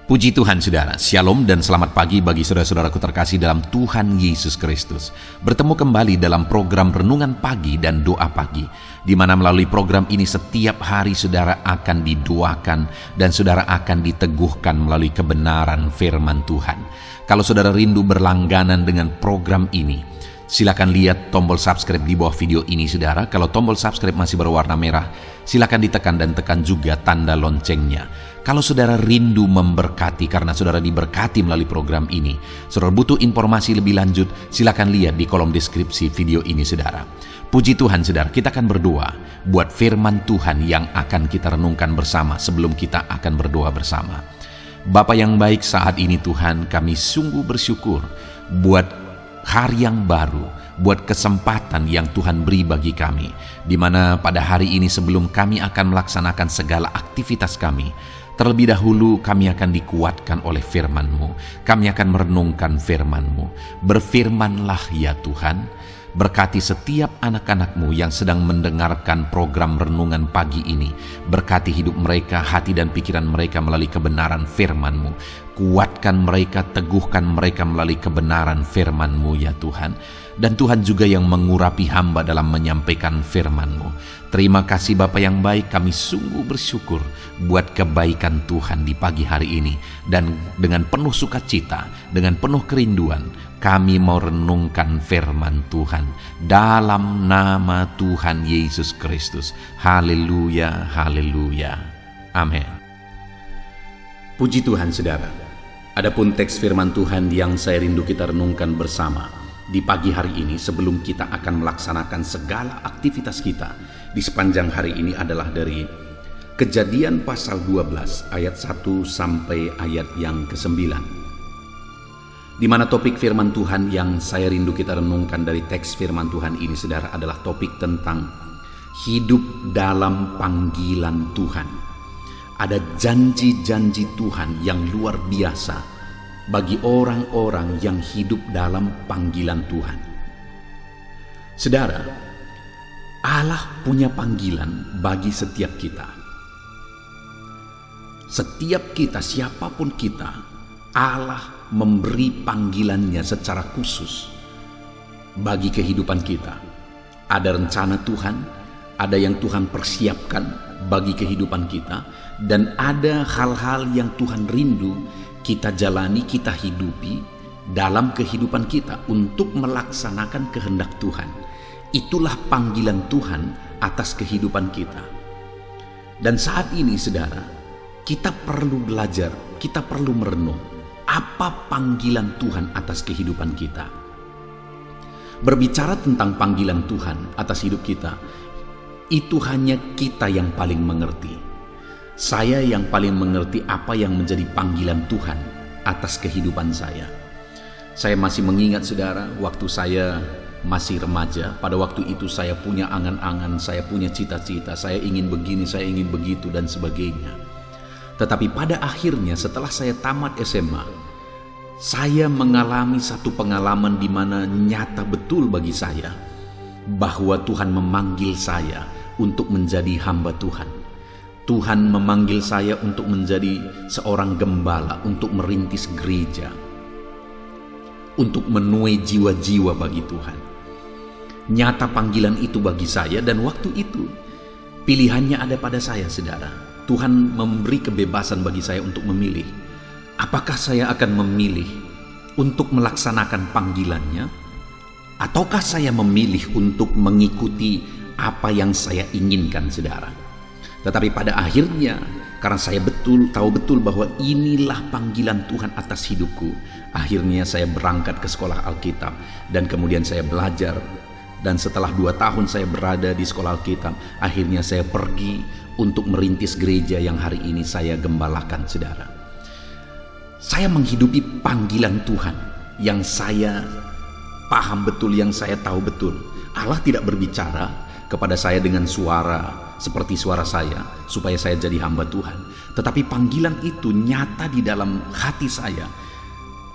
Puji Tuhan saudara, Shalom dan selamat pagi bagi saudara-saudaraku terkasih dalam Tuhan Yesus Kristus. Bertemu kembali dalam program Renungan Pagi dan Doa Pagi, di mana melalui program ini setiap hari saudara akan didoakan dan saudara akan diteguhkan melalui kebenaran firman Tuhan. Kalau saudara rindu berlangganan dengan program ini, silakan lihat tombol subscribe di bawah video ini saudara. Kalau tombol subscribe masih berwarna merah, silakan ditekan dan tekan juga tanda loncengnya. Kalau saudara rindu memberkati karena saudara diberkati melalui program ini, saudara butuh informasi lebih lanjut, silakan lihat di kolom deskripsi video ini saudara. Puji Tuhan saudara, kita akan berdoa buat firman Tuhan yang akan kita renungkan bersama sebelum kita akan berdoa bersama. Bapa yang baik, saat ini Tuhan kami sungguh bersyukur buat hari yang baru, buat kesempatan yang Tuhan beri bagi kami, di mana pada hari ini sebelum kami akan melaksanakan segala aktivitas kami, terlebih dahulu kami akan dikuatkan oleh firman-Mu. Kami akan merenungkan firman-Mu. Berfirmanlah ya Tuhan, berkati setiap anak-anak-Mu yang sedang mendengarkan program renungan pagi ini. Berkati hidup mereka, hati dan pikiran mereka melalui kebenaran firman-Mu. Kuatkan mereka, teguhkan mereka melalui kebenaran firman-Mu ya Tuhan. Dan Tuhan juga yang mengurapi hamba dalam menyampaikan firman-Mu. Terima kasih Bapa yang baik, kami sungguh bersyukur buat kebaikan Tuhan di pagi hari ini. Dan dengan penuh sukacita, dengan penuh kerinduan, kami mau renungkan firman Tuhan dalam nama Tuhan Yesus Kristus. Haleluya, haleluya. Amin. Puji Tuhan saudara. Adapun teks firman Tuhan yang saya rindu kita renungkan bersama di pagi hari ini sebelum kita akan melaksanakan segala aktivitas kita di sepanjang hari ini adalah dari Kejadian pasal 12 ayat 1 sampai ayat yang ke-9. Di mana topik firman Tuhan yang saya rindu kita renungkan dari teks firman Tuhan ini saudara adalah topik tentang hidup dalam panggilan Tuhan. Ada janji-janji Tuhan yang luar biasa bagi orang-orang yang hidup dalam panggilan Tuhan. Saudara, Allah punya panggilan bagi setiap kita. Setiap kita, siapapun kita, Allah memberi panggilannya secara khusus bagi kehidupan kita. Ada rencana Tuhan, ada yang Tuhan persiapkan bagi kehidupan kita, dan ada hal-hal yang Tuhan rindu kita jalani, kita hidupi dalam kehidupan kita untuk melaksanakan kehendak Tuhan. Itulah panggilan Tuhan atas kehidupan kita. Dan saat ini saudara, kita perlu belajar, kita perlu merenung apa panggilan Tuhan atas kehidupan kita. Berbicara tentang panggilan Tuhan atas hidup kita, itu hanya kita yang paling mengerti. Saya yang paling mengerti apa yang menjadi panggilan Tuhan atas kehidupan saya. Saya masih mengingat saudara, waktu saya masih remaja, pada waktu itu saya punya angan-angan, saya punya cita-cita, saya ingin begini, saya ingin begitu dan sebagainya. Tetapi pada akhirnya setelah saya tamat SMA, saya mengalami satu pengalaman di mana nyata betul bagi saya bahwa Tuhan memanggil saya untuk menjadi hamba Tuhan. Tuhan memanggil saya untuk menjadi seorang gembala, untuk merintis gereja, untuk menuai jiwa-jiwa bagi Tuhan. Nyata panggilan itu bagi saya, dan waktu itu pilihannya ada pada saya saudara. Tuhan memberi kebebasan bagi saya untuk memilih. Apakah saya akan memilih untuk melaksanakan panggilannya, ataukah saya memilih untuk mengikuti apa yang saya inginkan saudara. Tetapi pada akhirnya, karena saya tahu betul bahwa inilah panggilan Tuhan atas hidupku, akhirnya saya berangkat ke sekolah Alkitab dan kemudian saya belajar. Dan setelah 2 tahun saya berada di sekolah Alkitab, akhirnya saya pergi untuk merintis gereja yang hari ini saya gembalakan saudara. Saya menghidupi panggilan Tuhan yang saya paham betul, yang saya tahu betul. Allah tidak berbicara kepada saya dengan suara seperti suara saya supaya saya jadi hamba Tuhan. Tetapi panggilan itu nyata di dalam hati saya.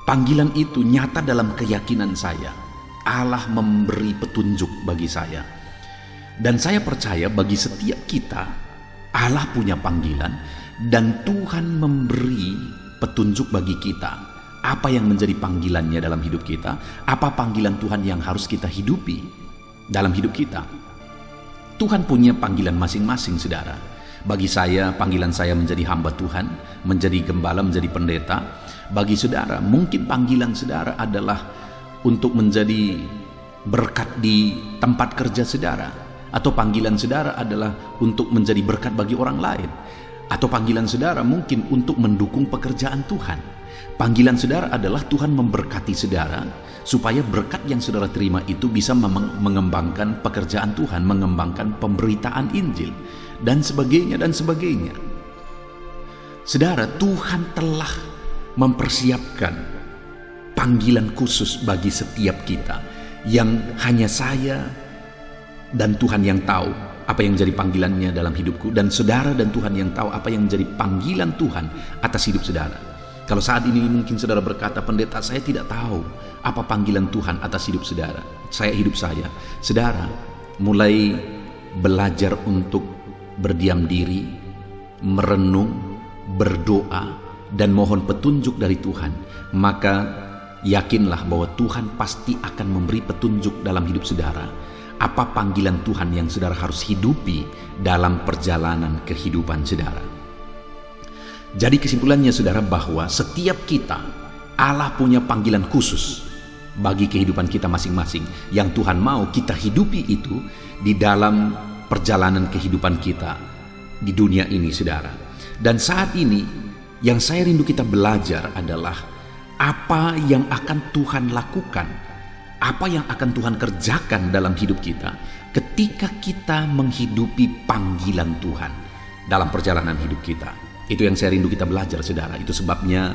Panggilan itu nyata dalam keyakinan saya. Allah memberi petunjuk bagi saya. Dan saya percaya bagi setiap kita, Allah punya panggilan dan Tuhan memberi petunjuk bagi kita. Apa yang menjadi panggilannya dalam hidup kita? Apa panggilan Tuhan yang harus kita hidupi dalam hidup kita? Tuhan punya panggilan masing-masing, saudara. Bagi saya, panggilan saya menjadi hamba Tuhan, menjadi gembala, menjadi pendeta. Bagi saudara, mungkin panggilan saudara adalah untuk menjadi berkat di tempat kerja saudara. Atau panggilan saudara adalah untuk menjadi berkat bagi orang lain. Atau panggilan saudara mungkin untuk mendukung pekerjaan Tuhan. Panggilan saudara adalah Tuhan memberkati saudara supaya berkat yang saudara terima itu bisa mengembangkan pekerjaan Tuhan, mengembangkan pemberitaan Injil, dan sebagainya dan sebagainya. Saudara, Tuhan telah mempersiapkan panggilan khusus bagi setiap kita yang hanya saya dan Tuhan yang tahu apa yang menjadi panggilannya dalam hidupku, dan saudara dan Tuhan yang tahu apa yang menjadi panggilan Tuhan atas hidup saudara. Kalau saat ini mungkin saudara berkata, pendeta, saya tidak tahu apa panggilan Tuhan atas hidup saudara. Hidup saya. Saudara, mulai belajar untuk berdiam diri, merenung, berdoa, dan mohon petunjuk dari Tuhan. Maka yakinlah bahwa Tuhan pasti akan memberi petunjuk dalam hidup saudara. Apa panggilan Tuhan yang saudara harus hidupi dalam perjalanan kehidupan saudara. Jadi kesimpulannya, saudara, bahwa setiap kita, Allah punya panggilan khusus bagi kehidupan kita masing-masing yang Tuhan mau kita hidupi itu di dalam perjalanan kehidupan kita di dunia ini, saudara. Dan saat ini yang saya rindu kita belajar adalah apa yang akan Tuhan lakukan, apa yang akan Tuhan kerjakan dalam hidup kita ketika kita menghidupi panggilan Tuhan dalam perjalanan hidup kita. Itu yang saya rindu kita belajar, saudara. Itu sebabnya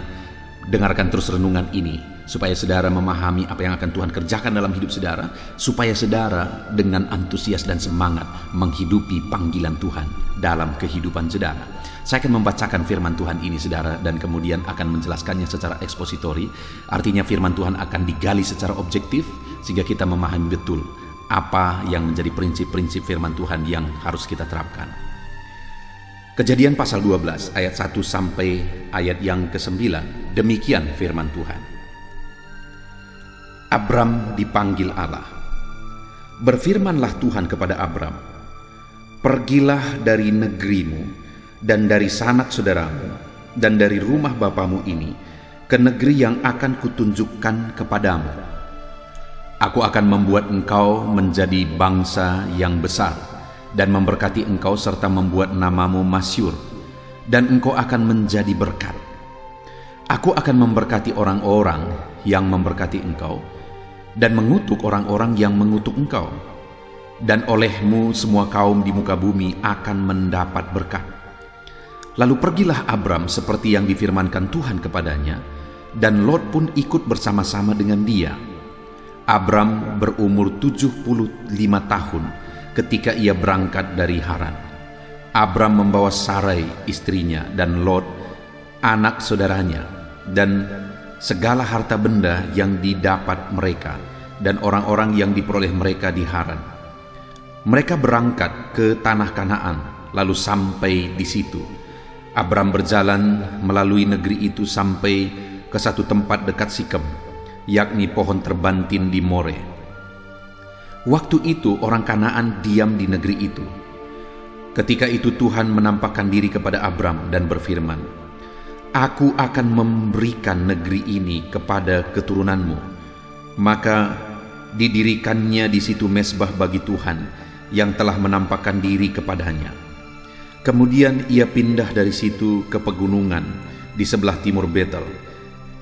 dengarkan terus renungan ini, supaya saudara memahami apa yang akan Tuhan kerjakan dalam hidup saudara, supaya saudara dengan antusias dan semangat menghidupi panggilan Tuhan dalam kehidupan saudara. Saya akan membacakan firman Tuhan ini, saudara, dan kemudian akan menjelaskannya secara ekspositori. Artinya firman Tuhan akan digali secara objektif sehingga kita memahami betul apa yang menjadi prinsip-prinsip firman Tuhan yang harus kita terapkan. Kejadian pasal 12 ayat 1 sampai ayat yang ke-9. Demikian firman Tuhan. Abram dipanggil Allah. Berfirmanlah Tuhan kepada Abram, pergilah dari negerimu dan dari sanak saudaramu dan dari rumah bapamu ini ke negeri yang akan kutunjukkan kepadamu. Aku akan membuat engkau menjadi bangsa yang besar dan memberkati engkau serta membuat namamu masyhur, dan engkau akan menjadi berkat. Aku akan memberkati orang-orang yang memberkati engkau, dan mengutuk orang-orang yang mengutuk engkau. Dan olehmu semua kaum di muka bumi akan mendapat berkat. Lalu pergilah Abram seperti yang difirmankan Tuhan kepadanya, dan Lot pun ikut bersama-sama dengan dia. Abram berumur 75 tahun ketika ia berangkat dari Haran. Abram membawa Sarai istrinya dan Lot anak saudaranya dan segala harta benda yang didapat mereka dan orang-orang yang diperoleh mereka di Haran. Mereka berangkat ke tanah Kanaan lalu sampai di situ. Abram berjalan melalui negeri itu sampai ke satu tempat dekat Sikem, yakni pohon terbantin di More. Waktu itu orang Kanaan diam di negeri itu. Ketika itu Tuhan menampakkan diri kepada Abram dan berfirman, Aku akan memberikan negeri ini kepada keturunanmu. Maka didirikannya di situ mezbah bagi Tuhan yang telah menampakkan diri kepadanya. Kemudian ia pindah dari situ ke pegunungan di sebelah timur Betel.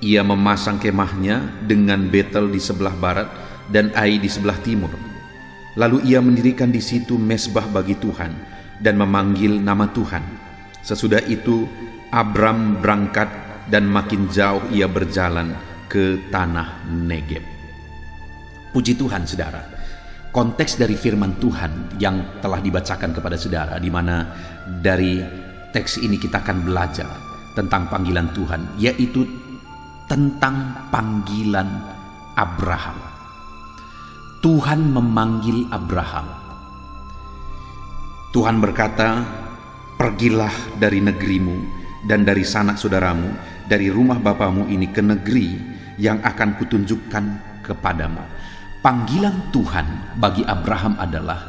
Ia memasang kemahnya dengan Betel di sebelah barat dan Ai di sebelah timur. Lalu ia mendirikan di situ mezbah bagi Tuhan dan memanggil nama Tuhan. Sesudah itu Abram berangkat dan makin jauh ia berjalan ke tanah Negeb. Puji Tuhan, saudara. Konteks dari firman Tuhan yang telah dibacakan kepada saudara, di mana dari teks ini kita akan belajar tentang panggilan Tuhan, yaitu tentang panggilan Abraham. Tuhan memanggil Abraham. Tuhan berkata, pergilah dari negerimu dan dari sanak saudaramu dari rumah bapamu ini ke negeri yang akan kutunjukkan kepadamu. Panggilan Tuhan bagi Abraham adalah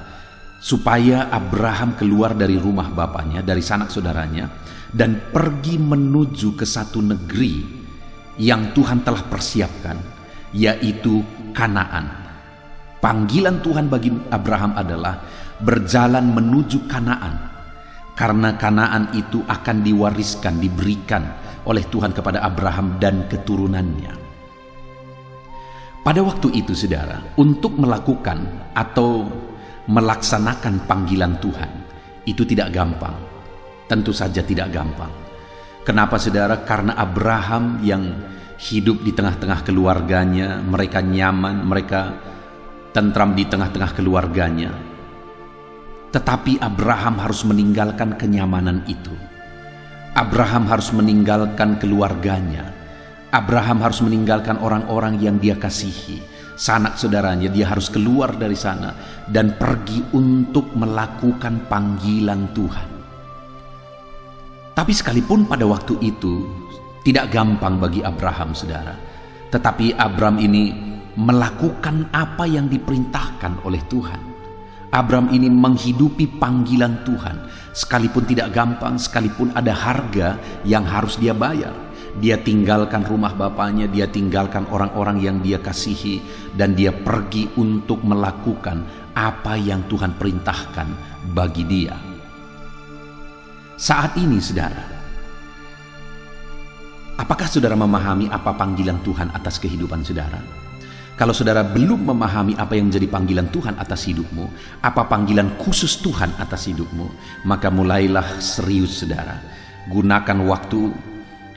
supaya Abraham keluar dari rumah bapaknya, dari sanak saudaranya, dan pergi menuju ke satu negeri yang Tuhan telah persiapkan, yaitu Kanaan. Panggilan Tuhan bagi Abraham adalah berjalan menuju Kanaan, karena Kanaan itu akan diwariskan, diberikan oleh Tuhan kepada Abraham dan keturunannya. Pada waktu itu, saudara, untuk melakukan atau melaksanakan panggilan Tuhan itu tidak gampang. Tentu saja tidak gampang. Kenapa, saudara? Karena Abraham yang hidup di tengah-tengah keluarganya, mereka nyaman, mereka tentram di tengah-tengah keluarganya. Tetapi Abraham harus meninggalkan kenyamanan itu. Abraham harus meninggalkan keluarganya. Abraham harus meninggalkan orang-orang yang dia kasihi, sanak saudaranya. Dia harus keluar dari sana dan pergi untuk melakukan panggilan Tuhan. Tapi sekalipun pada waktu itu tidak gampang bagi Abraham, saudara, tetapi Abraham ini melakukan apa yang diperintahkan oleh Tuhan. Abraham ini menghidupi panggilan Tuhan, sekalipun tidak gampang, sekalipun ada harga yang harus dia bayar. Dia tinggalkan rumah bapaknya, dia tinggalkan orang-orang yang dia kasihi, dan dia pergi untuk melakukan apa yang Tuhan perintahkan bagi dia. Saat ini, saudara, apakah saudara memahami apa panggilan Tuhan atas kehidupan saudara? Kalau saudara belum memahami apa yang menjadi panggilan Tuhan atas hidupmu, apa panggilan khusus Tuhan atas hidupmu, maka mulailah serius, saudara. Gunakan waktu,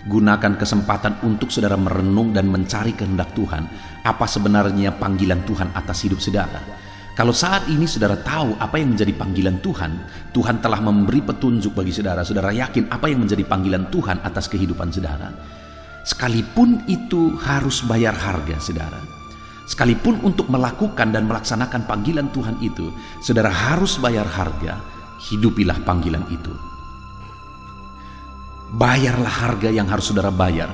gunakan kesempatan untuk saudara merenung dan mencari kehendak Tuhan. Apa sebenarnya panggilan Tuhan atas hidup saudara? Kalau saat ini saudara tahu apa yang menjadi panggilan Tuhan, Tuhan telah memberi petunjuk bagi saudara. Saudara yakin apa yang menjadi panggilan Tuhan atas kehidupan saudara? Sekalipun itu harus bayar harga, saudara. Sekalipun untuk melakukan dan melaksanakan panggilan Tuhan itu, saudara harus bayar harga. Hidupilah panggilan itu. Bayarlah harga yang harus saudara bayar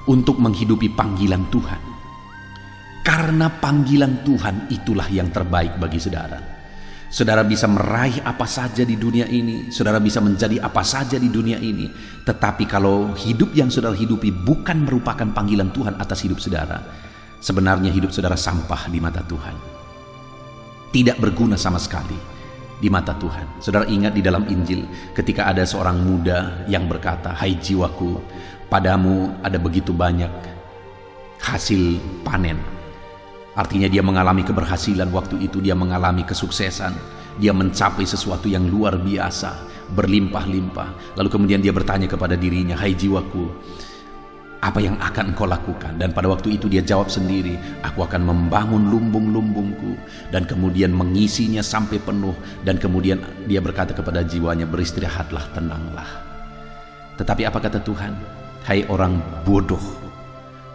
untuk menghidupi panggilan Tuhan. Karena panggilan Tuhan itulah yang terbaik bagi saudara. Saudara bisa meraih apa saja di dunia ini, saudara bisa menjadi apa saja di dunia ini, tetapi kalau hidup yang saudara hidupi bukan merupakan panggilan Tuhan atas hidup saudara, sebenarnya hidup saudara sampah di mata Tuhan. Tidak berguna sama sekali di mata Tuhan. Saudara ingat di dalam Injil ketika ada seorang muda yang berkata, "Hai jiwaku, padamu ada begitu banyak hasil panen." Artinya dia mengalami keberhasilan waktu itu, dia mengalami kesuksesan, dia mencapai sesuatu yang luar biasa, berlimpah-limpah. Lalu kemudian dia bertanya kepada dirinya, "Hai jiwaku, apa yang akan engkau lakukan?" Dan pada waktu itu dia jawab sendiri, "Aku akan membangun lumbung-lumbungku dan kemudian mengisinya sampai penuh." Dan kemudian dia berkata kepada jiwanya, "Beristirahatlah, tenanglah." Tetapi apa kata Tuhan? "Hai orang bodoh,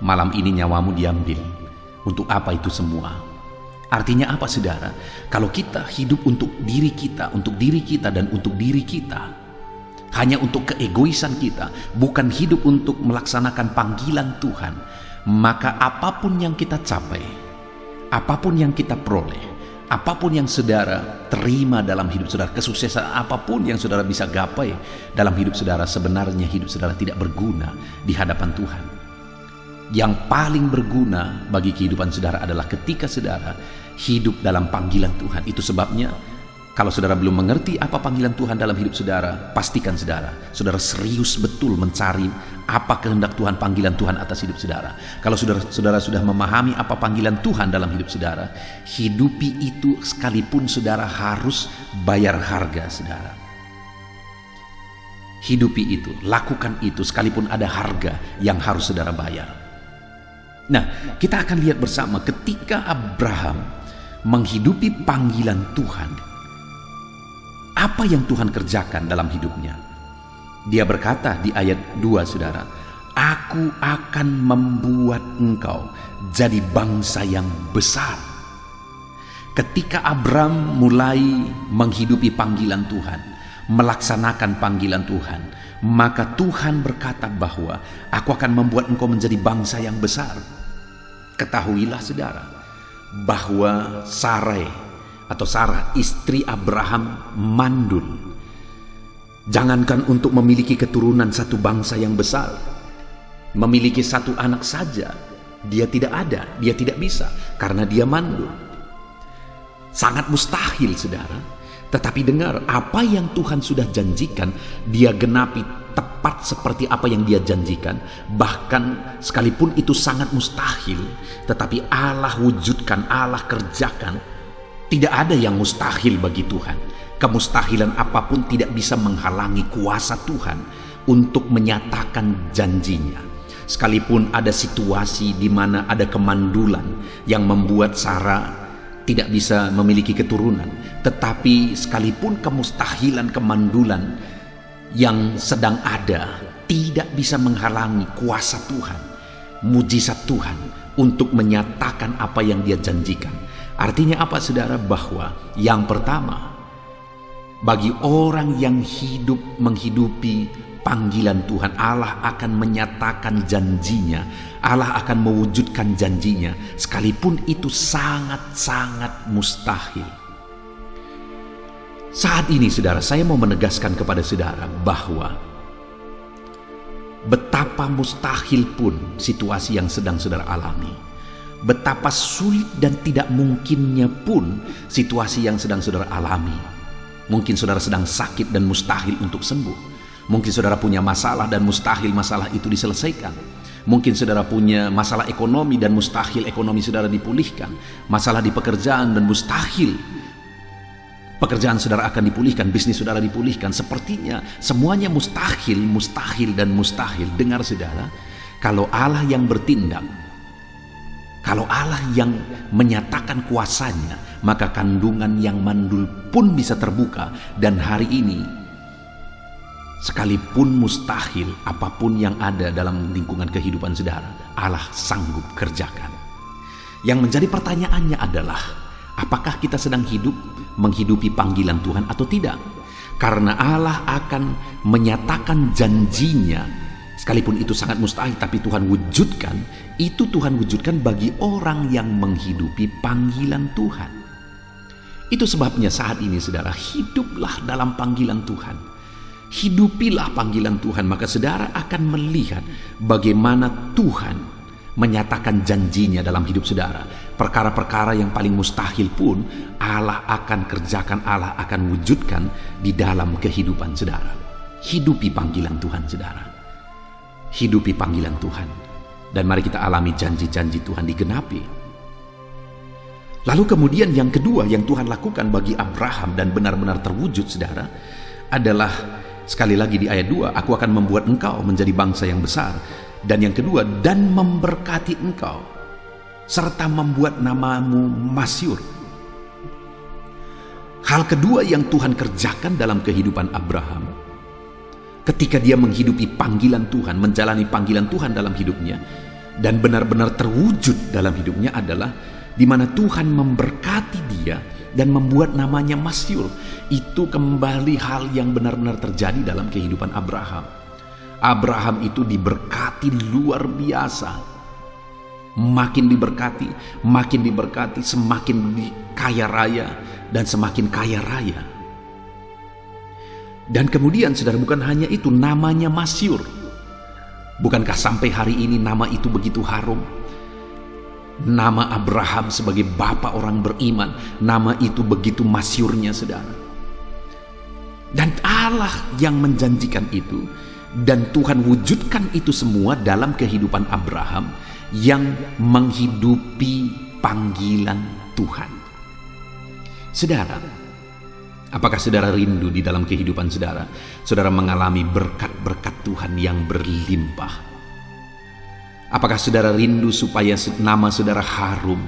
malam ini nyawamu diambil. Untuk apa itu semua?" Artinya apa, saudara? Kalau kita hidup untuk diri kita dan untuk diri kita, hanya untuk keegoisan kita, bukan hidup untuk melaksanakan panggilan Tuhan, maka apapun yang kita capai, apapun yang kita peroleh, apapun yang saudara terima dalam hidup saudara, kesuksesan apapun yang saudara bisa gapai dalam hidup saudara, sebenarnya hidup saudara tidak berguna di hadapan Tuhan. Yang paling berguna bagi kehidupan saudara adalah ketika saudara hidup dalam panggilan Tuhan. Itu sebabnya kalau saudara belum mengerti apa panggilan Tuhan dalam hidup saudara, pastikan saudara serius betul mencari apa kehendak Tuhan, panggilan Tuhan atas hidup saudara. Kalau saudara sudah memahami apa panggilan Tuhan dalam hidup saudara, hidupi itu sekalipun saudara harus bayar harga, saudara. Hidupi itu, lakukan itu sekalipun ada harga yang harus saudara bayar. Nah, kita akan lihat bersama ketika Abraham menghidupi panggilan Tuhan, apa yang Tuhan kerjakan dalam hidupnya. Dia berkata di ayat 2, saudara, "Aku akan membuat engkau jadi bangsa yang besar." Ketika Abraham mulai menghidupi panggilan Tuhan, melaksanakan panggilan Tuhan, maka Tuhan berkata bahwa aku akan membuat engkau menjadi bangsa yang besar. Ketahuilah saudara, bahwa Sarah istri Abraham mandul. Jangankan untuk memiliki keturunan satu bangsa yang besar, memiliki satu anak saja, dia tidak bisa karena dia mandul. Sangat mustahil saudara. Tetapi dengar, apa yang Tuhan sudah janjikan, dia genapi tepat seperti apa yang dia janjikan. Bahkan sekalipun itu sangat mustahil, tetapi Allah wujudkan, Allah kerjakan. Tidak ada yang mustahil bagi Tuhan. Kemustahilan apapun tidak bisa menghalangi kuasa Tuhan untuk menyatakan janjinya. Sekalipun ada situasi di mana ada kemandulan yang membuat Sarah tidak bisa memiliki keturunan, tetapi sekalipun kemustahilan kemandulan yang sedang ada tidak bisa menghalangi kuasa Tuhan, mujizat Tuhan untuk menyatakan apa yang dia janjikan. Artinya apa saudara? Bahwa yang pertama, bagi orang yang hidup menghidupi panggilan Tuhan, Allah akan menyatakan janjinya, Allah akan mewujudkan janjinya, sekalipun itu sangat-sangat mustahil. Saat ini saudara, saya mau menegaskan kepada saudara bahwa betapa mustahil pun situasi yang sedang saudara alami, betapa sulit dan tidak mungkinnya pun situasi yang sedang saudara alami. Mungkin saudara sedang sakit dan mustahil untuk sembuh. Mungkin saudara punya masalah dan mustahil masalah itu diselesaikan. Mungkin saudara punya masalah ekonomi dan mustahil ekonomi saudara dipulihkan. Masalah di pekerjaan dan mustahil pekerjaan saudara akan dipulihkan, bisnis saudara dipulihkan. Sepertinya semuanya mustahil, mustahil dan mustahil. Dengar saudara, kalau Allah yang bertindak, kalau Allah yang menyatakan kuasanya, maka kandungan yang mandul pun bisa terbuka. Dan hari ini, sekalipun mustahil apapun yang ada dalam lingkungan kehidupan saudara, Allah sanggup kerjakan. Yang menjadi pertanyaannya adalah, apakah kita sedang menghidupi panggilan Tuhan atau tidak? Karena Allah akan menyatakan janjinya, sekalipun itu sangat mustahil, tapi Tuhan wujudkan. Itu Tuhan wujudkan bagi orang yang menghidupi panggilan Tuhan. Itu sebabnya saat ini saudara, hiduplah dalam panggilan Tuhan. Hidupilah panggilan Tuhan, maka saudara akan melihat bagaimana Tuhan menyatakan janjinya dalam hidup saudara. Perkara-perkara yang paling mustahil pun Allah akan kerjakan, Allah akan wujudkan di dalam kehidupan saudara. Hidupi panggilan Tuhan saudara. Hidupi panggilan Tuhan, dan mari kita alami janji-janji Tuhan digenapi. Lalu kemudian yang kedua yang Tuhan lakukan bagi Abraham dan benar-benar terwujud saudara adalah, sekali lagi di ayat 2, aku akan membuat engkau menjadi bangsa yang besar. Dan yang kedua, dan memberkati engkau serta membuat namamu masyhur. Hal kedua yang Tuhan kerjakan dalam kehidupan Abraham ketika dia menghidupi panggilan Tuhan, menjalani panggilan Tuhan dalam hidupnya, dan benar-benar terwujud dalam hidupnya adalah di mana Tuhan memberkati dia dan membuat namanya masyhur. Itu kembali hal yang benar-benar terjadi dalam kehidupan Abraham. Abraham itu diberkati luar biasa. Makin diberkati, semakin kaya raya dan semakin kaya raya. Dan kemudian saudara, bukan hanya itu, namanya masyhur. Bukankah sampai hari ini nama itu begitu harum? Nama Abraham sebagai bapa orang beriman, nama itu begitu masyhurnya saudara. Dan Allah yang menjanjikan itu, dan Tuhan wujudkan itu semua dalam kehidupan Abraham yang menghidupi panggilan Tuhan. Saudara, apakah saudara rindu di dalam kehidupan saudara? Saudara mengalami berkat-berkat Tuhan yang berlimpah. Apakah saudara rindu supaya nama saudara harum,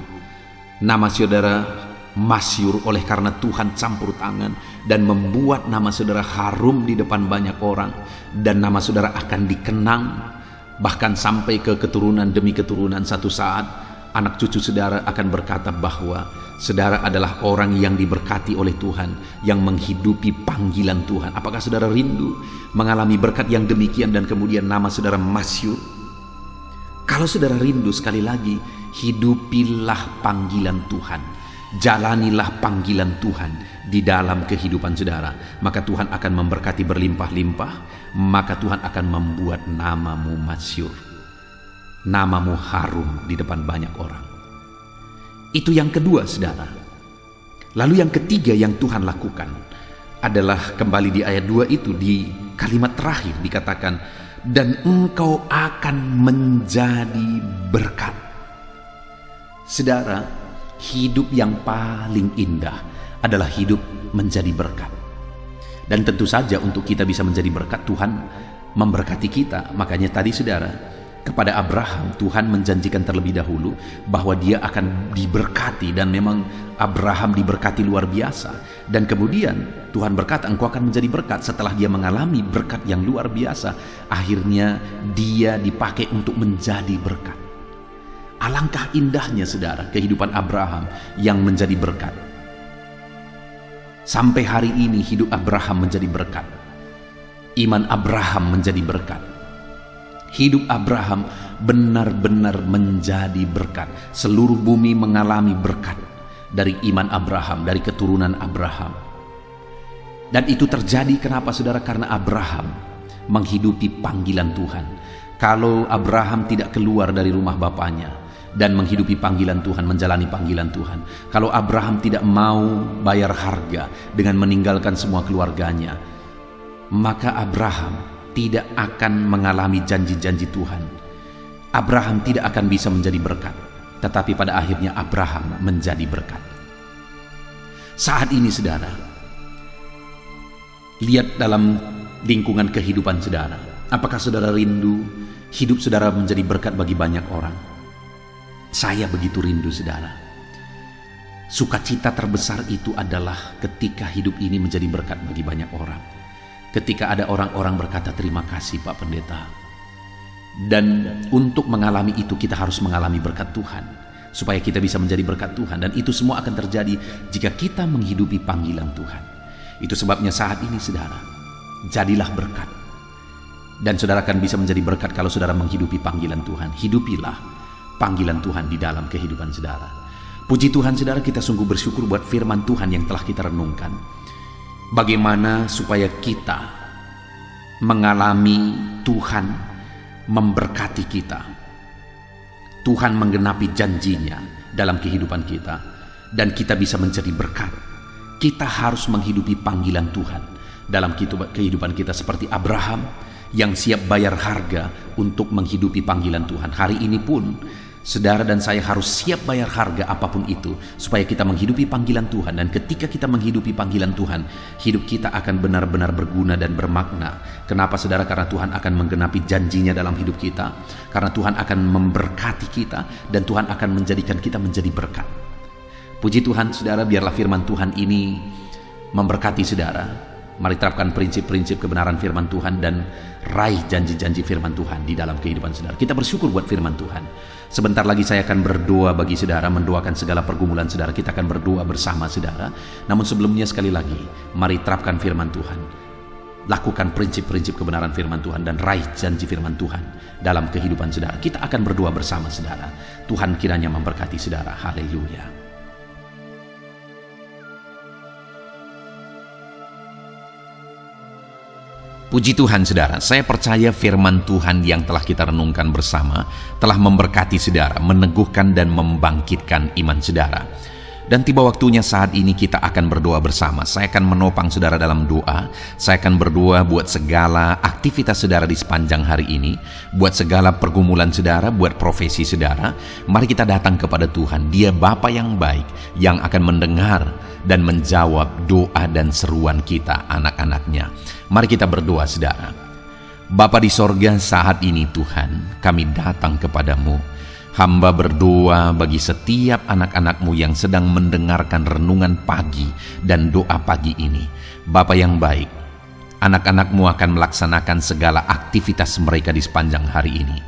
nama saudara masyhur oleh karena Tuhan campur tangan dan membuat nama saudara harum di depan banyak orang, dan nama saudara akan dikenang bahkan sampai ke keturunan demi keturunan? Satu saat anak cucu saudara akan berkata bahwa saudara adalah orang yang diberkati oleh Tuhan, yang menghidupi panggilan Tuhan. Apakah saudara rindu mengalami berkat yang demikian dan kemudian nama saudara masyhur? Kalau saudara rindu, sekali lagi, hidupilah panggilan Tuhan. Jalanilah panggilan Tuhan di dalam kehidupan saudara. Maka Tuhan akan memberkati berlimpah-limpah. Maka Tuhan akan membuat namamu masyhur. Namamu harum di depan banyak orang. Itu yang kedua, saudara. Lalu yang ketiga yang Tuhan lakukan adalah kembali di ayat 2 itu, di kalimat terakhir dikatakan, dan engkau akan menjadi berkat. Saudara, hidup yang paling indah adalah hidup menjadi berkat. Dan tentu saja untuk kita bisa menjadi berkat, Tuhan memberkati kita. Makanya tadi saudara, kepada Abraham Tuhan menjanjikan terlebih dahulu bahwa dia akan diberkati, dan memang Abraham diberkati luar biasa. Dan kemudian Tuhan berkata engkau akan menjadi berkat. Setelah dia mengalami berkat yang luar biasa, akhirnya dia dipakai untuk menjadi berkat. Alangkah indahnya saudara kehidupan Abraham yang menjadi berkat. Sampai hari ini hidup Abraham menjadi berkat. Iman Abraham menjadi berkat. Hidup Abraham benar-benar menjadi berkat. Seluruh bumi mengalami berkat dari iman Abraham, dari keturunan Abraham. Dan itu terjadi kenapa saudara? Karena Abraham menghidupi panggilan Tuhan. Kalau Abraham tidak keluar dari rumah bapaknya dan menghidupi panggilan Tuhan, menjalani panggilan Tuhan, kalau Abraham tidak mau bayar harga dengan meninggalkan semua keluarganya, maka Abraham tidak akan mengalami janji-janji Tuhan. Abraham tidak akan bisa menjadi berkat. Tetapi pada akhirnya Abraham menjadi berkat. Saat ini saudara, lihat dalam lingkungan kehidupan saudara. Apakah saudara rindu hidup saudara menjadi berkat bagi banyak orang? Saya begitu rindu saudara. Sukacita terbesar itu adalah ketika hidup ini menjadi berkat bagi banyak orang. Ketika ada orang-orang berkata terima kasih Pak Pendeta. Dan untuk mengalami itu kita harus mengalami berkat Tuhan, supaya kita bisa menjadi berkat Tuhan. Dan itu semua akan terjadi jika kita menghidupi panggilan Tuhan. Itu sebabnya saat ini saudara, jadilah berkat. Dan saudara akan bisa menjadi berkat kalau saudara menghidupi panggilan Tuhan. Hidupilah panggilan Tuhan di dalam kehidupan saudara. Puji Tuhan saudara, kita sungguh bersyukur buat firman Tuhan yang telah kita renungkan. Bagaimana supaya kita mengalami Tuhan memberkati kita, Tuhan menggenapi janjinya dalam kehidupan kita, dan kita bisa menjadi berkat. Kita harus menghidupi panggilan Tuhan dalam kehidupan kita, seperti Abraham yang siap bayar harga untuk menghidupi panggilan Tuhan. Hari ini pun saudara dan saya harus siap bayar harga apapun itu, supaya kita menghidupi panggilan Tuhan. Dan ketika kita menghidupi panggilan Tuhan, hidup kita akan benar-benar berguna dan bermakna. Kenapa saudara? Karena Tuhan akan menggenapi janjinya dalam hidup kita. Karena Tuhan akan memberkati kita, dan Tuhan akan menjadikan kita menjadi berkat. Puji Tuhan saudara, biarlah firman Tuhan ini memberkati saudara. Mari terapkan prinsip-prinsip kebenaran firman Tuhan dan raih janji-janji firman Tuhan di dalam kehidupan saudara. Kita bersyukur buat firman Tuhan. Sebentar lagi saya akan berdoa bagi saudara, mendoakan segala pergumulan saudara. Kita akan berdoa bersama saudara. Namun sebelumnya sekali lagi, mari terapkan firman Tuhan. Lakukan prinsip-prinsip kebenaran firman Tuhan dan raih janji firman Tuhan dalam kehidupan saudara. Kita akan berdoa bersama saudara. Tuhan kiranya memberkati saudara. Haleluya. Puji Tuhan saudara, saya percaya firman Tuhan yang telah kita renungkan bersama telah memberkati saudara, meneguhkan dan membangkitkan iman saudara. Dan tiba waktunya saat ini kita akan berdoa bersama. Saya akan menopang saudara dalam doa. Saya akan berdoa buat segala aktivitas saudara di sepanjang hari ini, buat segala pergumulan saudara, buat profesi saudara. Mari kita datang kepada Tuhan. Dia Bapa yang baik, yang akan mendengar dan menjawab doa dan seruan kita, anak-anaknya. Mari kita berdoa saudara. Bapa di sorga, saat ini Tuhan, kami datang kepadamu. Hamba berdoa bagi setiap anak-anak-Mu yang sedang mendengarkan renungan pagi dan doa pagi ini. Bapa yang baik, anak-anak-Mu akan melaksanakan segala aktivitas mereka di sepanjang hari ini.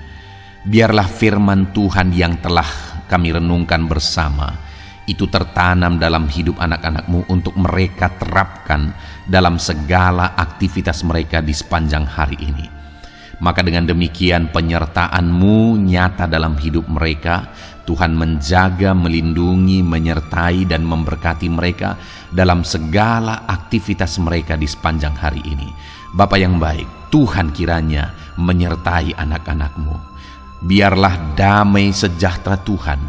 Biarlah firman Tuhan yang telah kami renungkan bersama, itu tertanam dalam hidup anak-anak-Mu untuk mereka terapkan dalam segala aktivitas mereka di sepanjang hari ini. Maka dengan demikian penyertaan-Mu nyata dalam hidup mereka. Tuhan menjaga, melindungi, menyertai dan memberkati mereka dalam segala aktivitas mereka di sepanjang hari ini. Bapa yang baik, Tuhan kiranya menyertai anak-anak-Mu. Biarlah damai sejahtera Tuhan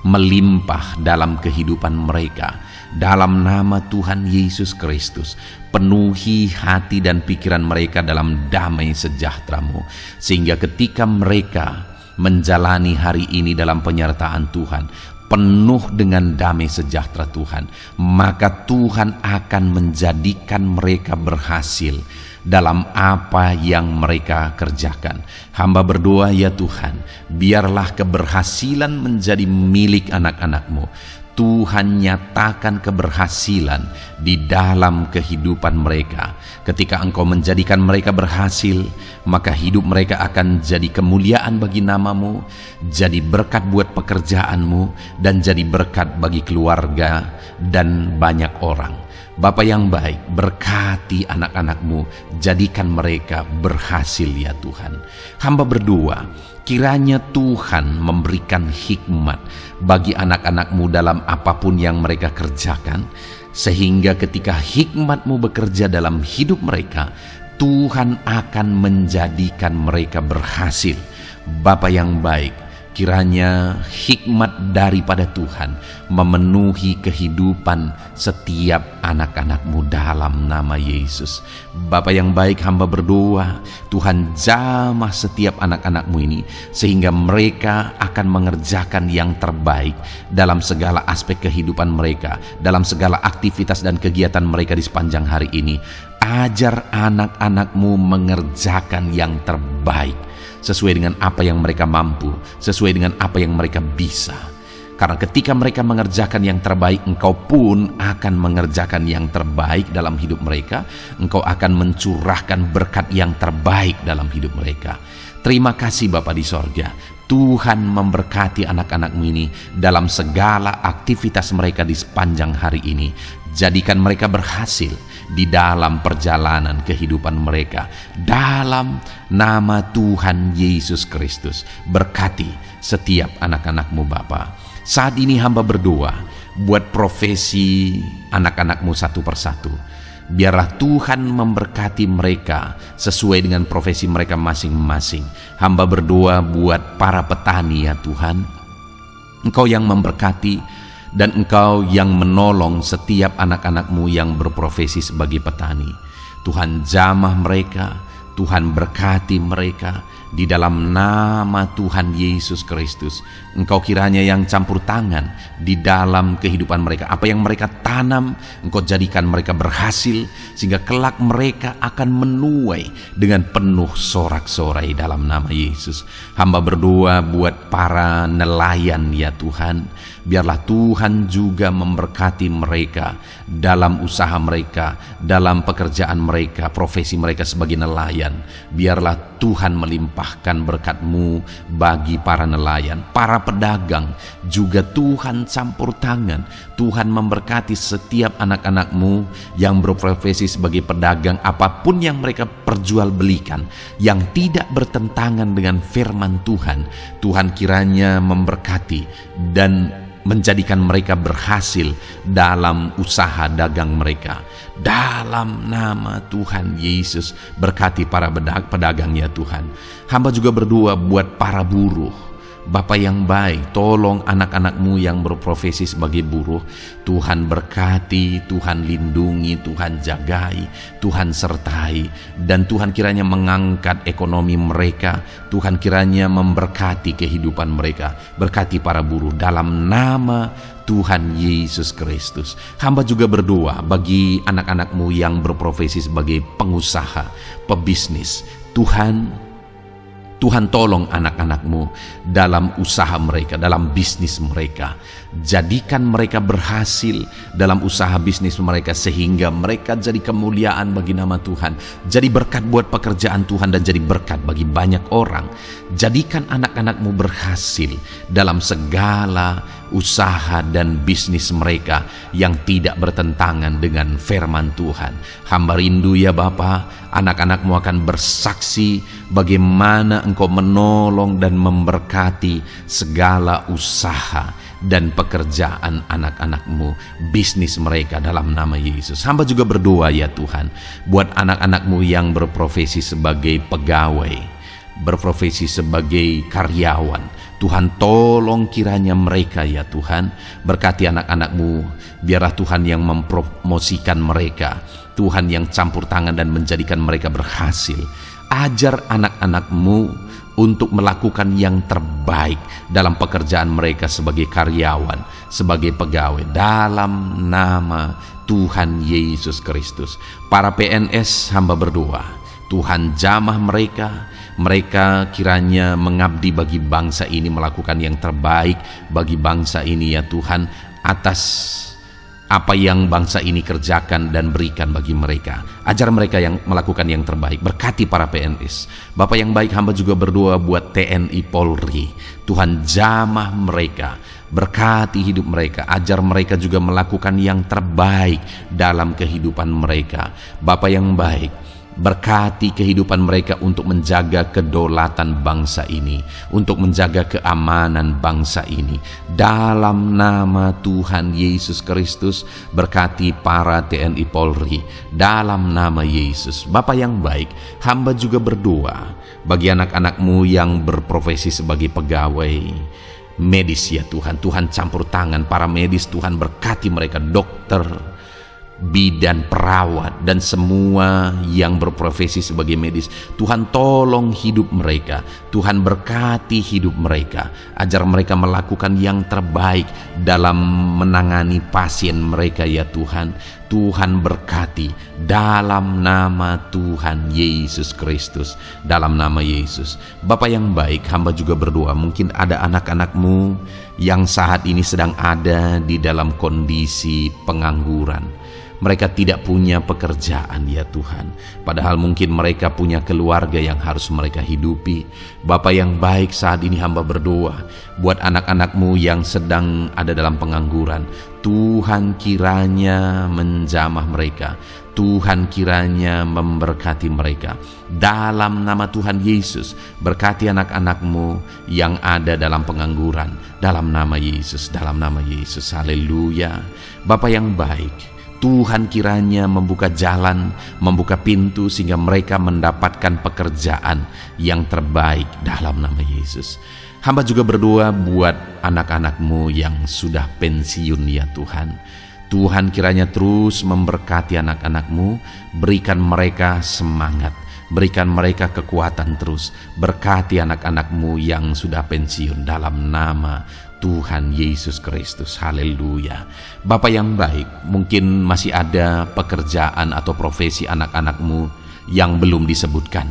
melimpah dalam kehidupan mereka. Dalam nama Tuhan Yesus Kristus, penuhi hati dan pikiran mereka dalam damai sejahtera-Mu, sehingga ketika mereka menjalani hari ini dalam penyertaan Tuhan, penuh dengan damai sejahtera Tuhan, maka Tuhan akan menjadikan mereka berhasil dalam apa yang mereka kerjakan. Hamba berdoa ya Tuhan, biarlah keberhasilan menjadi milik anak-anak-Mu. Tuhan nyatakan keberhasilan di dalam kehidupan mereka. Ketika Engkau menjadikan mereka berhasil, maka hidup mereka akan jadi kemuliaan bagi nama-Mu, jadi berkat buat pekerjaan-Mu, dan jadi berkat bagi keluarga dan banyak orang. Bapa yang baik, berkati anak-anak-Mu, jadikan mereka berhasil ya Tuhan. Hamba berdoa, kiranya Tuhan memberikan hikmat bagi anak-anak-Mu dalam apapun yang mereka kerjakan, sehingga ketika hikmat-Mu bekerja dalam hidup mereka, Tuhan akan menjadikan mereka berhasil. Bapa yang baik, kiranya hikmat daripada Tuhan memenuhi kehidupan setiap anak-anak-Mu dalam nama Yesus. Bapa yang baik, hamba berdoa, Tuhan jamah setiap anak-anak-Mu ini, sehingga mereka akan mengerjakan yang terbaik dalam segala aspek kehidupan mereka, dalam segala aktivitas dan kegiatan mereka di sepanjang hari ini. Ajar anak-anak-Mu mengerjakan yang terbaik, sesuai dengan apa yang mereka mampu, sesuai dengan apa yang mereka bisa. Karena ketika mereka mengerjakan yang terbaik, Engkau pun akan mengerjakan yang terbaik dalam hidup mereka. Engkau akan mencurahkan berkat yang terbaik dalam hidup mereka. Terima kasih Bapa di sorga. Tuhan memberkati anak-anak-Mu ini dalam segala aktivitas mereka di sepanjang hari ini. Jadikan mereka berhasil di dalam perjalanan kehidupan mereka. Dalam nama Tuhan Yesus Kristus, berkati setiap anak-anak-Mu Bapa. Saat ini hamba berdoa buat profesi anak-anak-Mu satu persatu. Biarlah Tuhan memberkati mereka sesuai dengan profesi mereka masing-masing. Hamba berdoa buat para petani ya Tuhan. Engkau yang memberkati dan Engkau yang menolong setiap anak-anak-Mu yang berprofesi sebagai petani. Tuhan jamah mereka, Tuhan berkati mereka di dalam nama Tuhan Yesus Kristus. Engkau kiranya yang campur tangan di dalam kehidupan mereka. Apa yang mereka tanam, Engkau jadikan mereka berhasil, sehingga kelak mereka akan menuai dengan penuh sorak-sorai dalam nama Yesus. Hamba berdoa buat para nelayan ya Tuhan. Biarlah Tuhan juga memberkati mereka dalam usaha mereka, dalam pekerjaan mereka, profesi mereka sebagai nelayan. Biarlah Tuhan melimpahkan berkat-Mu bagi para nelayan, para pedagang juga Tuhan campur tangan. Tuhan memberkati setiap anak-anak-Mu yang berprofesi sebagai pedagang, apapun yang mereka perjualbelikan yang tidak bertentangan dengan firman Tuhan. Tuhan kiranya memberkati dan menjadikan mereka berhasil dalam usaha dagang mereka. Dalam nama Tuhan Yesus, berkati para pedagang ya Tuhan. Hamba juga berdoa buat para buruh. Bapa yang baik, tolong anak-anak-Mu yang berprofesi sebagai buruh. Tuhan berkati, Tuhan lindungi, Tuhan jagai, Tuhan sertai. Dan Tuhan kiranya mengangkat ekonomi mereka. Tuhan kiranya memberkati kehidupan mereka. Berkati para buruh dalam nama Tuhan Yesus Kristus. Hamba juga berdoa bagi anak-anak-Mu yang berprofesi sebagai pengusaha, pebisnis. Tuhan tolong anak-anak-Mu dalam usaha mereka, dalam bisnis mereka. Jadikan mereka berhasil dalam usaha bisnis mereka, sehingga mereka jadi kemuliaan bagi nama Tuhan. Jadi berkat buat pekerjaan Tuhan dan jadi berkat bagi banyak orang. Jadikan anak-anak-Mu berhasil dalam segala usaha dan bisnis mereka yang tidak bertentangan dengan firman Tuhan. Hamba rindu ya Bapa, anak-anak-Mu akan bersaksi bagaimana Engkau menolong dan memberkati segala usaha dan pekerjaan anak-anak-Mu, bisnis mereka dalam nama Yesus. Hamba juga berdoa ya Tuhan, buat anak-anak-Mu yang berprofesi sebagai pegawai, berprofesi sebagai karyawan. Tuhan tolong kiranya mereka ya Tuhan, berkati anak-anak-Mu, biarlah Tuhan yang mempromosikan mereka, Tuhan yang campur tangan dan menjadikan mereka berhasil. Ajar anak-anak-Mu untuk melakukan yang terbaik dalam pekerjaan mereka sebagai karyawan, sebagai pegawai, dalam nama Tuhan Yesus Kristus. Para PNS hamba berdoa, Tuhan jamah mereka kiranya mengabdi bagi bangsa ini, melakukan yang terbaik bagi bangsa ini ya Tuhan, atas apa yang bangsa ini kerjakan dan berikan bagi mereka. Ajar mereka yang melakukan yang terbaik. Berkati para PNS. Bapak yang baik, hamba juga berdoa buat TNI Polri. Tuhan jamah mereka, berkati hidup mereka, ajar mereka juga melakukan yang terbaik dalam kehidupan mereka. Bapak yang baik, berkati kehidupan mereka untuk menjaga kedaulatan bangsa ini, untuk menjaga keamanan bangsa ini. Dalam nama Tuhan Yesus Kristus, berkati para TNI Polri dalam nama Yesus. Bapa yang baik, hamba juga berdoa bagi anak-anak-Mu yang berprofesi sebagai pegawai medis ya Tuhan. Tuhan campur tangan para medis, Tuhan berkati mereka, dokter, bidan, perawat, dan semua yang berprofesi sebagai medis. Tuhan tolong hidup mereka, Tuhan berkati hidup mereka, ajar mereka melakukan yang terbaik dalam menangani pasien mereka ya Tuhan. Tuhan berkati dalam nama Tuhan Yesus Kristus, dalam nama Yesus. Bapa yang baik, hamba juga berdoa, mungkin ada anak-anak-Mu yang saat ini sedang ada di dalam kondisi pengangguran. Mereka tidak punya pekerjaan ya Tuhan, padahal mungkin mereka punya keluarga yang harus mereka hidupi. Bapa yang baik, saat ini hamba berdoa buat anak-anak-Mu yang sedang ada dalam pengangguran. Tuhan kiranya menjamah mereka, Tuhan kiranya memberkati mereka. Dalam nama Tuhan Yesus, berkati anak-anak-Mu yang ada dalam pengangguran, dalam nama Yesus, dalam nama Yesus. Haleluya. Bapa yang baik, Tuhan kiranya membuka jalan, membuka pintu sehingga mereka mendapatkan pekerjaan yang terbaik dalam nama Yesus. Hamba juga berdoa buat anak-anak-Mu yang sudah pensiun ya Tuhan. Tuhan kiranya terus memberkati anak-anak-Mu, berikan mereka semangat, berikan mereka kekuatan terus. Berkati anak-anak-Mu yang sudah pensiun dalam nama Tuhan Yesus Kristus. Haleluya. Bapa yang baik, mungkin masih ada pekerjaan atau profesi anak-anak-Mu yang belum disebutkan.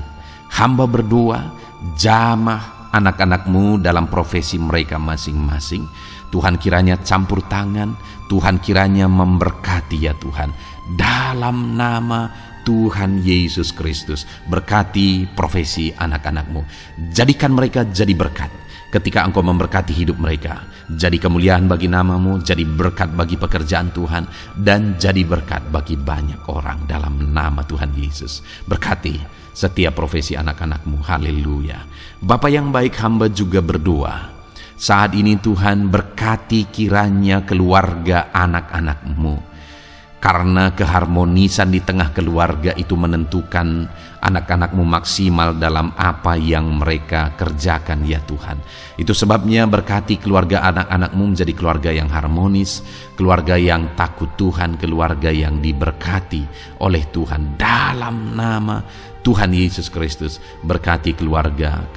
Hamba berdoa, jamah anak-anak-Mu dalam profesi mereka masing-masing. Tuhan kiranya campur tangan, Tuhan kiranya memberkati ya Tuhan. Dalam nama Tuhan Yesus Kristus, berkati profesi anak-anak-Mu. Jadikan mereka jadi berkat. Ketika Engkau memberkati hidup mereka, jadi kemuliaan bagi nama-Mu, jadi berkat bagi pekerjaan Tuhan, dan jadi berkat bagi banyak orang dalam nama Tuhan Yesus. Berkati setiap profesi anak-anak-Mu. Haleluya. Bapa yang baik, hamba juga berdoa saat ini Tuhan, berkati kiranya keluarga anak-anak-Mu. Karena keharmonisan di tengah keluarga itu menentukan anak-anak-Mu maksimal dalam apa yang mereka kerjakan ya Tuhan. Itu sebabnya berkati keluarga anak-anak-Mu menjadi keluarga yang harmonis, keluarga yang takut Tuhan, keluarga yang diberkati oleh Tuhan. Dalam nama Tuhan Yesus Kristus, berkati keluarga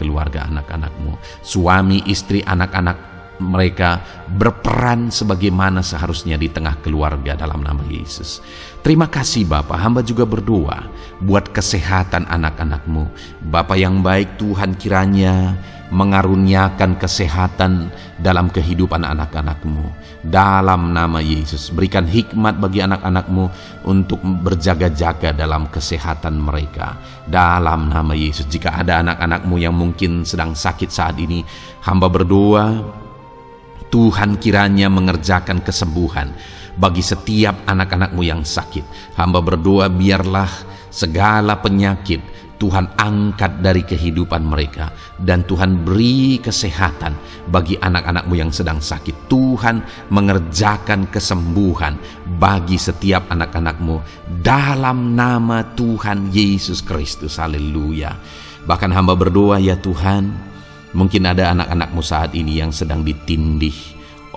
anak-anak-Mu. Suami, istri, anak-anak mereka berperan sebagaimana seharusnya di tengah keluarga dalam nama Yesus. Terima kasih Bapa, hamba juga berdoa buat kesehatan anak-anak-Mu. Bapa yang baik, Tuhan kiranya mengaruniakan kesehatan dalam kehidupan anak-anak-Mu. Dalam nama Yesus, berikan hikmat bagi anak-anak-Mu untuk berjaga-jaga dalam kesehatan mereka. Dalam nama Yesus, jika ada anak-anak-Mu yang mungkin sedang sakit saat ini, hamba berdoa Tuhan kiranya mengerjakan kesembuhan bagi setiap anak-anak-Mu yang sakit. Hamba berdoa biarlah segala penyakit Tuhan angkat dari kehidupan mereka, dan Tuhan beri kesehatan bagi anak-anak-Mu yang sedang sakit. Tuhan mengerjakan kesembuhan bagi setiap anak-anak-Mu dalam nama Tuhan Yesus Kristus. Haleluya. Bahkan hamba berdoa, ya Tuhan, mungkin ada anak-anak-Mu saat ini yang sedang ditindih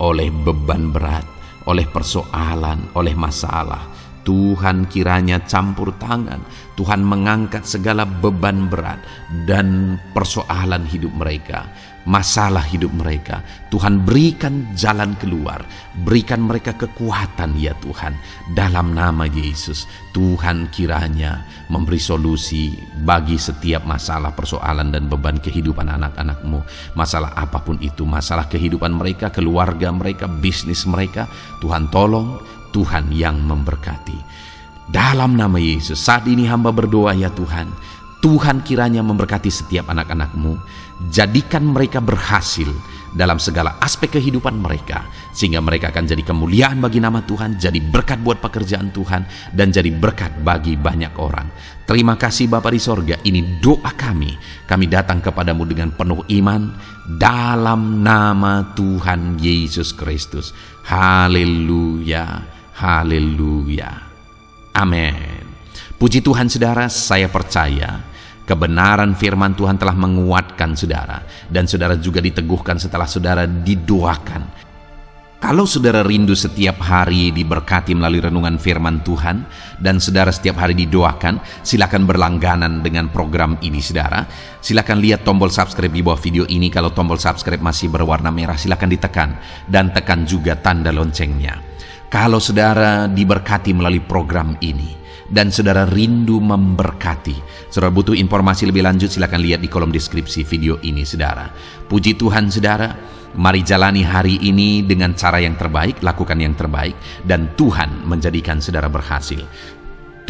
oleh beban berat, oleh persoalan, oleh masalah. Tuhan kiranya campur tangan, Tuhan mengangkat segala beban berat dan persoalan hidup mereka, masalah hidup mereka. Tuhan berikan jalan keluar, berikan mereka kekuatan ya Tuhan. Dalam nama Yesus, Tuhan kiranya memberi solusi bagi setiap masalah, persoalan dan beban kehidupan anak-anak-Mu. Masalah apapun itu, masalah kehidupan mereka, keluarga mereka, bisnis mereka, Tuhan tolong, Tuhan yang memberkati. Dalam nama Yesus, saat ini hamba berdoa ya Tuhan, Tuhan kiranya memberkati setiap anak-anak-Mu, jadikan mereka berhasil dalam segala aspek kehidupan mereka, sehingga mereka akan jadi kemuliaan bagi nama Tuhan, jadi berkat buat pekerjaan Tuhan, dan jadi berkat bagi banyak orang. Terima kasih Bapa di sorga, ini doa kami datang kepadamu dengan penuh iman, dalam nama Tuhan Yesus Kristus. Haleluya. Haleluya. Amin. Puji Tuhan saudara, saya percaya kebenaran firman Tuhan telah menguatkan saudara, dan saudara juga diteguhkan setelah saudara didoakan. Kalau saudara rindu setiap hari diberkati melalui renungan firman Tuhan, dan saudara setiap hari didoakan, silakan berlangganan dengan program ini saudara. Silakan lihat tombol subscribe di bawah video ini. Kalau tombol subscribe masih berwarna merah, silakan ditekan, dan tekan juga tanda loncengnya. Kalau saudara diberkati melalui program ini dan saudara rindu memberkati, saudara butuh informasi lebih lanjut, silakan lihat di kolom deskripsi video ini saudara. Puji Tuhan saudara, mari jalani hari ini dengan cara yang terbaik, lakukan yang terbaik, dan Tuhan menjadikan saudara berhasil.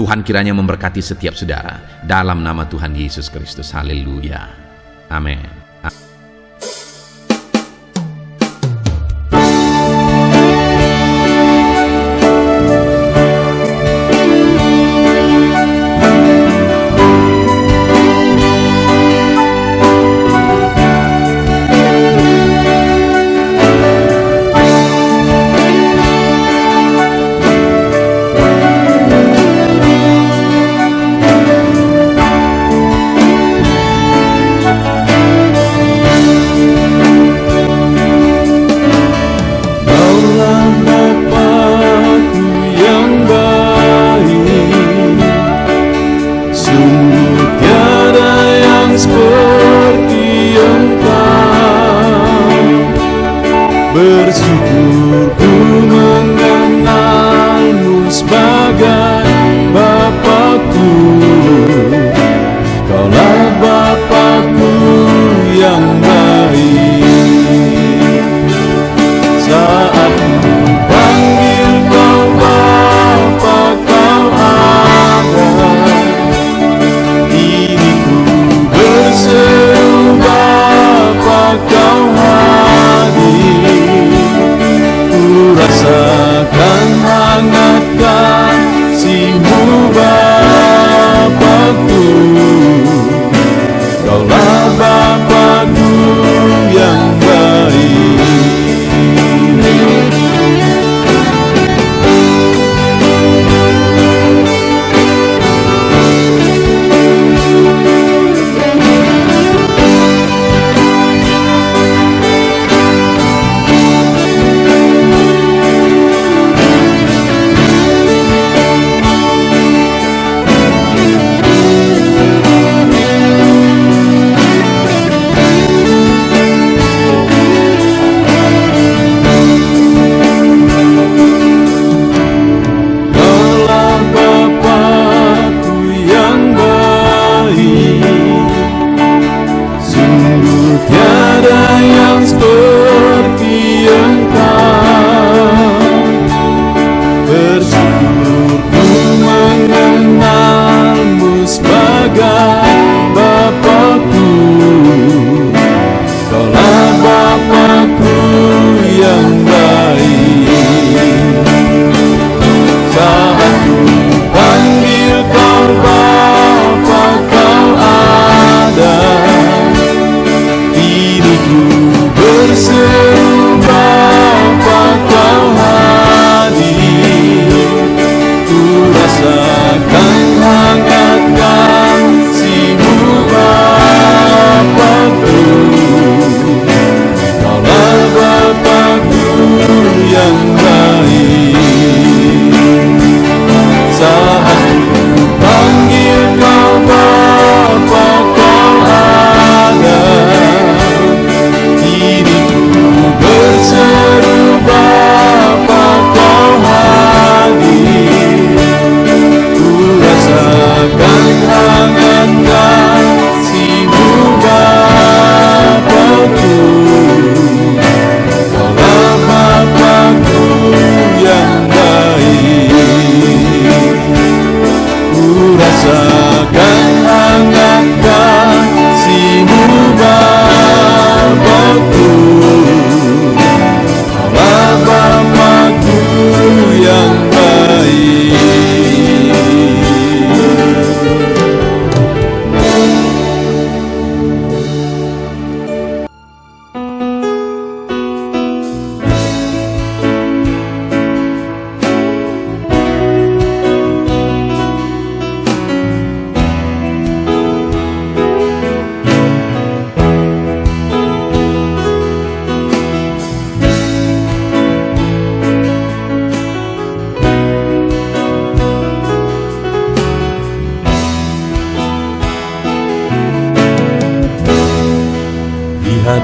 Tuhan kiranya memberkati setiap saudara dalam nama Tuhan Yesus Kristus. Haleluya. Amin.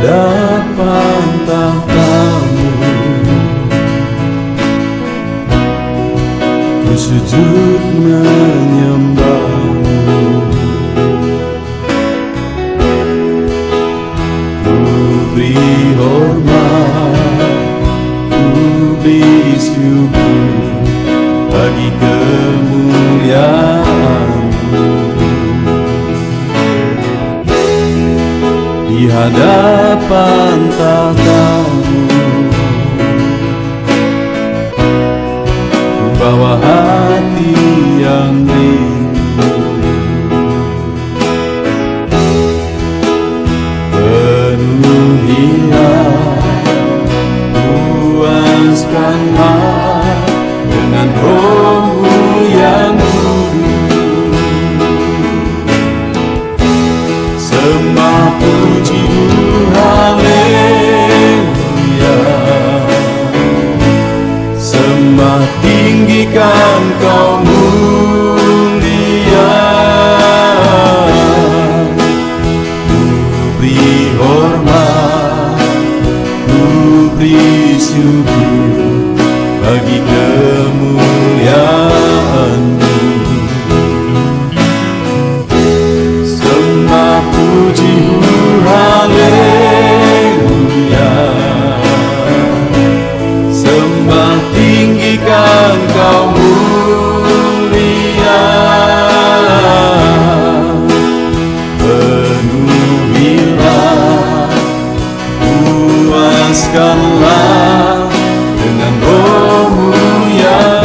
hadapan tahta-Mu, ku sujud menyembah-Mu, ku beri hormat, ku beri syukur bagi kemuliaan-Mu. Di hadapan tahta-Mu, ku bawa hati yang rindu, penuhilah, puaskanlah dengan Roh-Mu yang kudus. Sembah puji haleluya, sembah tinggikan Kau mulia, ku beri hormat, ku beri syukur bagi kemuliaan-Mu. Sembah puji haleluya, sembah tinggikan Kau mulia, penuhilah, puaskanlah dengan Roh-Mu yang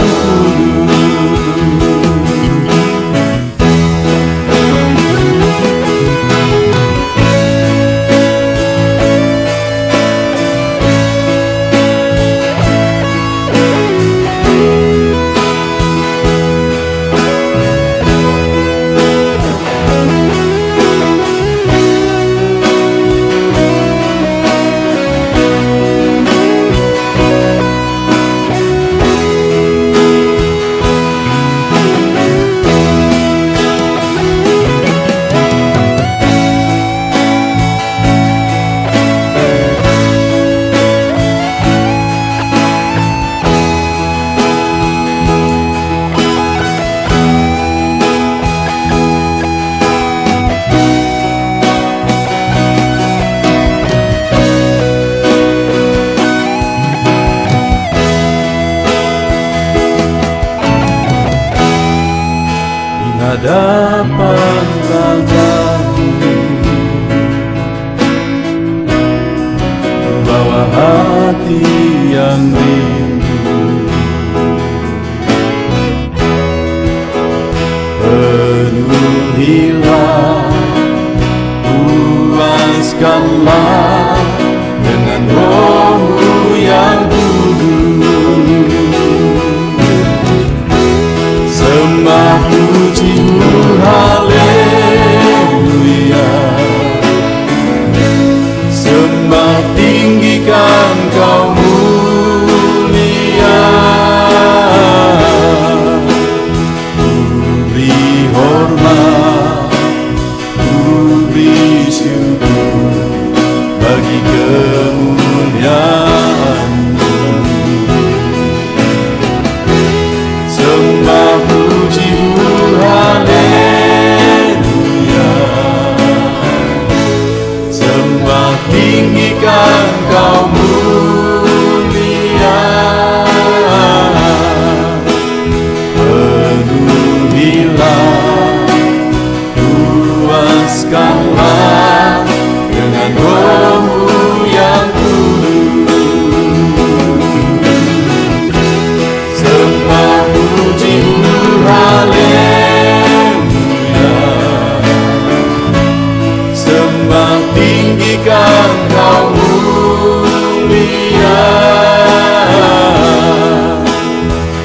hadapan tahta-Mu, bawa hati yang rindu, penuhilah, puaskanlah dengan Roh-Mu yang kudus. Sembah puji haleluya, sembah tinggikan Kau mulia, ku beri hormat, ku beri syukur bagi kemuliaan-Mu. Sembah puji haleluya, sembah tinggikan Kau mulia, penuhilah, puaskanlah dengan Roh-Mu yang kudus. Sembah puji haleluya, sembah tinggikan Kau mulia,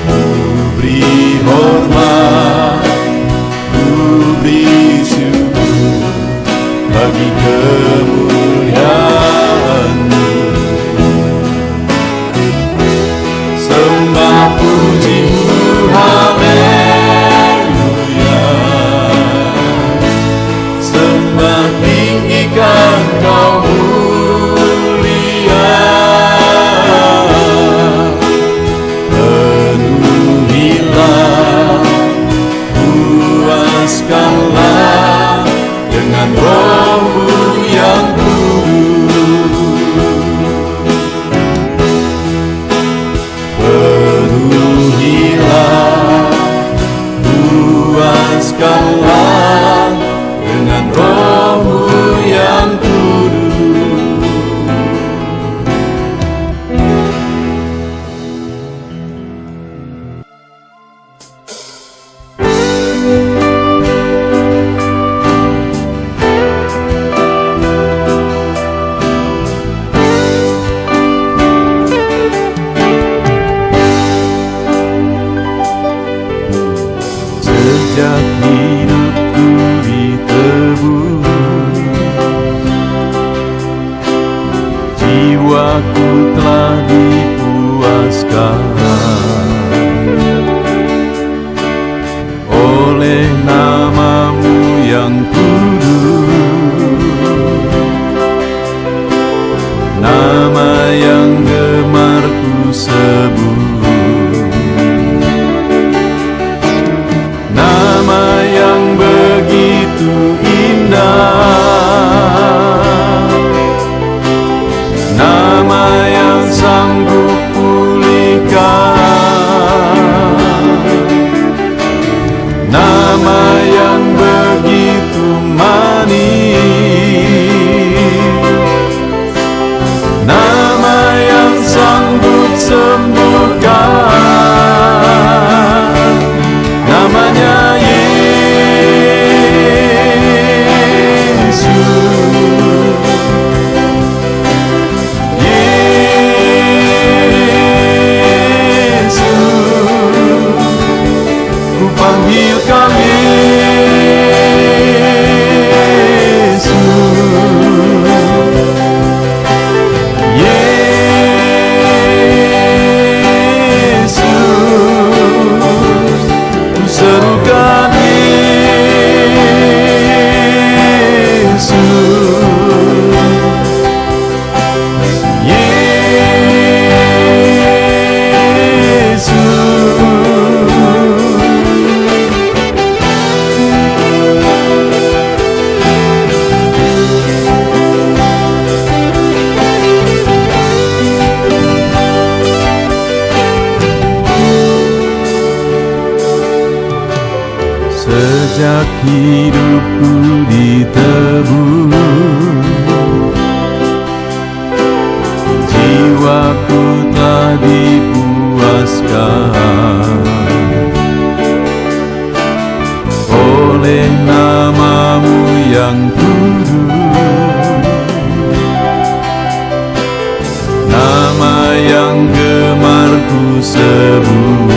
ku beri hormat, ku beri syukur bagi kemuliaan-Mu. Sembah puji haleluya, sembah tinggikan Kau mulia, jiwaku telah dipuaskan oleh nama-Mu yang kudus, nama yang gemar ku sebut, nama yang begitu indah, nama yang sanggup pulihkan, nama yang begitu manis, nama yang sanggup sembuhkan, namanya Yesus. Ku panggil Kau Yesus, Yesus, ku serukan Yesus, sejak hidupku ditebus, jiwaku telah dipuaskan oleh nama-Mu yang kudus, nama yang gemar ku sebut,